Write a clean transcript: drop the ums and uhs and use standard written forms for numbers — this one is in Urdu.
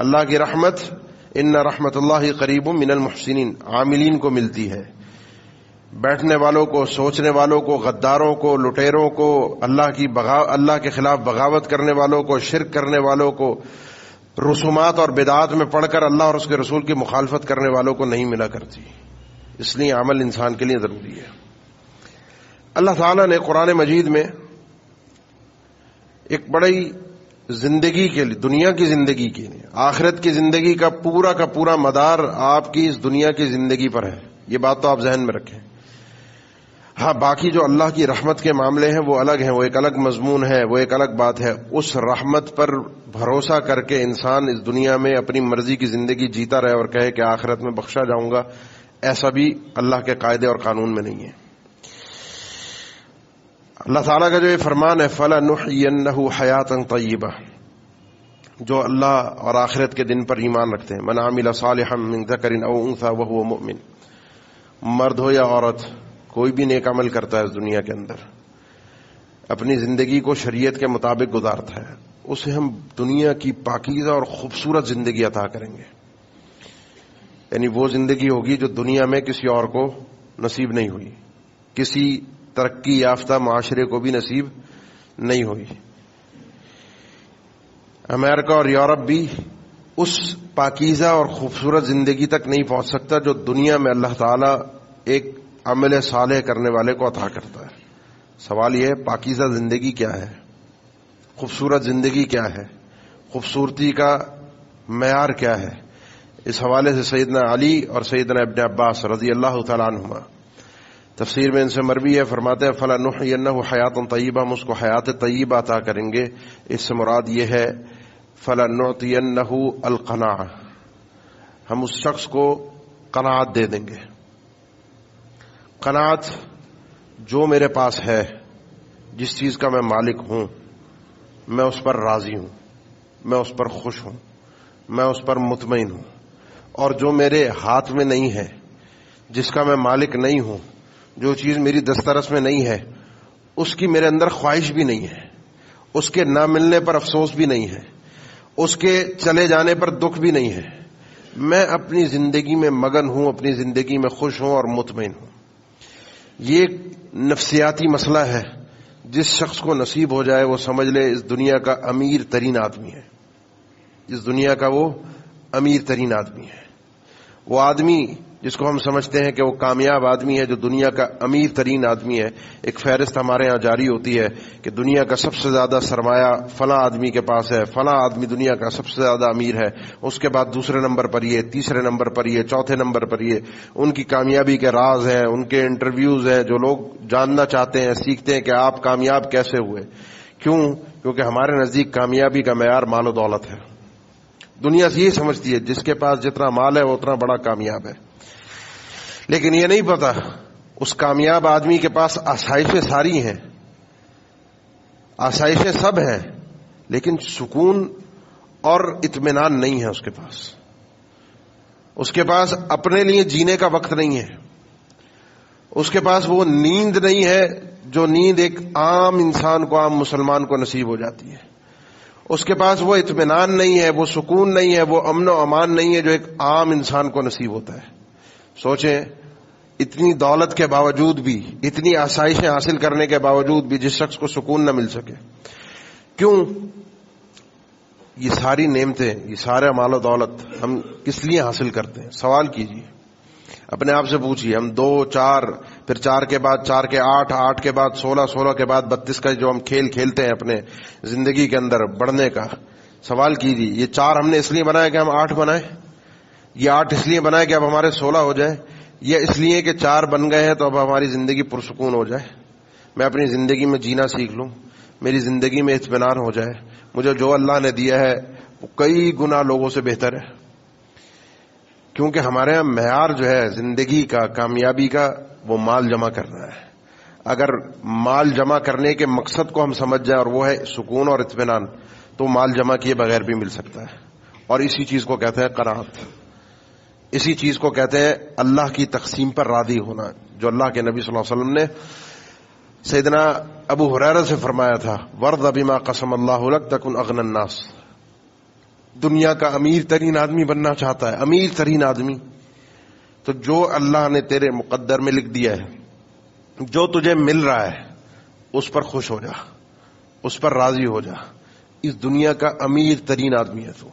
اللہ کی رحمت ان رحمت اللہ قریب من المحسنین عاملین کو ملتی ہے، بیٹھنے والوں کو، سوچنے والوں کو، غداروں کو، لٹیروں کو، اللہ کے خلاف بغاوت کرنے والوں کو، شرک کرنے والوں کو، رسومات اور بدعات میں پڑھ کر اللہ اور اس کے رسول کی مخالفت کرنے والوں کو نہیں ملا کرتی۔ اس لیے عمل انسان کے لیے ضروری ہے۔ اللہ تعالیٰ نے قرآن مجید میں ایک بڑی زندگی کے لیے، دنیا کی زندگی کے لیے، آخرت کی زندگی کا پورا مدار آپ کی اس دنیا کی زندگی پر ہے، یہ بات تو آپ ذہن میں رکھیں۔ ہاں باقی جو اللہ کی رحمت کے معاملے ہیں وہ الگ ہیں، وہ ایک الگ مضمون ہے، وہ ایک الگ بات ہے۔ اس رحمت پر بھروسہ کر کے انسان اس دنیا میں اپنی مرضی کی زندگی جیتا رہے اور کہے کہ آخرت میں بخشا جاؤں گا، ایسا بھی اللہ کے قاعدے اور قانون میں نہیں ہے۔ اللہ تعالیٰ کا جو یہ فرمان ہے فَلَنُحْيِيَنَّهُ حَيَاةً طَيِّبَةً، جو اللہ اور آخرت کے دن پر ایمان رکھتے ہیں، مَنْ عَمِلَ صَالِحًا مِنْ ذَكَرٍ أَوْ أُنْثَىٰ وَهُوَ مُؤْمِنٌ، مرد ہو یا عورت، کوئی بھی نیک عمل کرتا ہے اس دنیا کے اندر، اپنی زندگی کو شریعت کے مطابق گزارتا ہے، اسے ہم دنیا کی پاکیزہ اور خوبصورت زندگی عطا کریں گے۔ یعنی وہ زندگی ہوگی جو دنیا میں کسی اور کو نصیب نہیں ہوئی، کسی ترقی یافتہ معاشرے کو بھی نصیب نہیں ہوئی۔ امریکہ اور یورپ بھی اس پاکیزہ اور خوبصورت زندگی تک نہیں پہنچ سکتا جو دنیا میں اللہ تعالیٰ ایک عمل صالح کرنے والے کو عطا کرتا ہے۔ سوال یہ ہے پاکیزہ زندگی کیا ہے، خوبصورت زندگی کیا ہے، خوبصورتی کا معیار کیا ہے؟ اس حوالے سے سیدنا علی اور سیدنا ابن عباس رضی اللہ تعالیٰ عنہما تفسیر میں ان سے مروی ہے، فرماتے ہیں فَلَنُحْيِيَنَّهُ حَيَاةً طَيِّبَةً، ہم اس کو حیات طیبہ عطا کریں گے۔ اس سے مراد یہ ہے فَلَنُعْطِيَنَّهُ الْقَنَاعَةَ، ہم اس شخص کو قناعت دے دیں گے۔ قناعت، جو میرے پاس ہے، جس چیز کا میں مالک ہوں، میں اس پر راضی ہوں، میں اس پر خوش ہوں، میں اس پر مطمئن ہوں، اور جو میرے ہاتھ میں نہیں ہے، جس کا میں مالک نہیں ہوں، جو چیز میری دسترس میں نہیں ہے، اس کی میرے اندر خواہش بھی نہیں ہے، اس کے نہ ملنے پر افسوس بھی نہیں ہے، اس کے چلے جانے پر دکھ بھی نہیں ہے، میں اپنی زندگی میں مگن ہوں، اپنی زندگی میں خوش ہوں اور مطمئن ہوں۔ یہ ایک نفسیاتی مسئلہ ہے، جس شخص کو نصیب ہو جائے وہ سمجھ لے اس دنیا کا امیر ترین آدمی ہے، اس دنیا کا وہ امیر ترین آدمی ہے۔ وہ آدمی جس کو ہم سمجھتے ہیں کہ وہ کامیاب آدمی ہے، جو دنیا کا امیر ترین آدمی ہے، ایک فہرست ہمارے ہاں جاری ہوتی ہے کہ دنیا کا سب سے زیادہ سرمایہ فلاں آدمی کے پاس ہے، فلاں آدمی دنیا کا سب سے زیادہ امیر ہے، اس کے بعد دوسرے نمبر پر یہ، تیسرے نمبر پر یہ، چوتھے نمبر پر یہ۔ ان کی کامیابی کے راز ہیں، ان کے انٹرویوز ہیں جو لوگ جاننا چاہتے ہیں، سیکھتے ہیں کہ آپ کامیاب کیسے ہوئے۔ کیوں؟ کیونکہ ہمارے نزدیک کامیابی کا معیار مال و دولت ہے۔ دنیا سے یہ سمجھتی ہے جس کے پاس جتنا مال ہے وہ اتنا بڑا کامیاب ہے، لیکن یہ نہیں پتا اس کامیاب آدمی کے پاس آسائشیں ساری ہیں، آسائشیں سب ہیں، لیکن سکون اور اطمینان نہیں ہے اس کے پاس۔ اس کے پاس اپنے لیے جینے کا وقت نہیں ہے، اس کے پاس وہ نیند نہیں ہے جو نیند ایک عام انسان کو، عام مسلمان کو نصیب ہو جاتی ہے۔ اس کے پاس وہ اطمینان نہیں ہے، وہ سکون نہیں ہے، وہ امن و امان نہیں ہے جو ایک عام انسان کو نصیب ہوتا ہے۔ سوچیں، اتنی دولت کے باوجود بھی، اتنی آسائشیں حاصل کرنے کے باوجود بھی جس شخص کو سکون نہ مل سکے، کیوں؟ یہ ساری نعمتیں، یہ سارا مال و دولت ہم کس لیے حاصل کرتے ہیں؟ سوال کیجیے، اپنے آپ سے پوچھیے۔ ہم 2، 4، پھر 4 کے بعد 4 کے 8، 8 کے بعد 16، 16 کے بعد 32 کا جو ہم کھیل کھیلتے ہیں اپنے زندگی کے اندر بڑھنے کا، سوال کیجیے یہ 4 ہم نے اس لیے بنایا کہ ہم 8 بنائیں؟ یہ 8 اس لیے بنائے کہ اب ہمارے 16 ہو جائے؟ یا اس لیے کہ 4 بن گئے ہیں تو اب ہماری زندگی پرسکون ہو جائے، میں اپنی زندگی میں جینا سیکھ لوں، میری زندگی میں اطمینان ہو جائے، مجھے جو اللہ نے دیا ہے وہ کئی گنا لوگوں سے بہتر ہے؟ کیونکہ ہمارے یہاں معیار جو ہے زندگی کا، کامیابی کا، وہ مال جمع کرنا ہے۔ اگر مال جمع کرنے کے مقصد کو ہم سمجھ جائیں اور وہ ہے سکون اور اطمینان، تو مال جمع کیے بغیر بھی مل سکتا ہے، اور اسی چیز کو کہتے ہیں قناعت، اسی چیز کو کہتے ہیں اللہ کی تقسیم پر راضی ہونا، جو اللہ کے نبی صلی اللہ علیہ وسلم نے سیدنا ابو ہریرہ سے فرمایا تھا، وَرْضَ بِمَا قَسَمَ اللَّهُ لَكَ تَكُنْ أَغْنَى النَّاسِ، دنیا کا امیر ترین آدمی بننا چاہتا ہے، امیر ترین آدمی، تو جو اللہ نے تیرے مقدر میں لکھ دیا ہے، جو تجھے مل رہا ہے، اس پر خوش ہو جا، اس پر راضی ہو جا. اس دنیا کا امیر ترین آدمی ہے تو.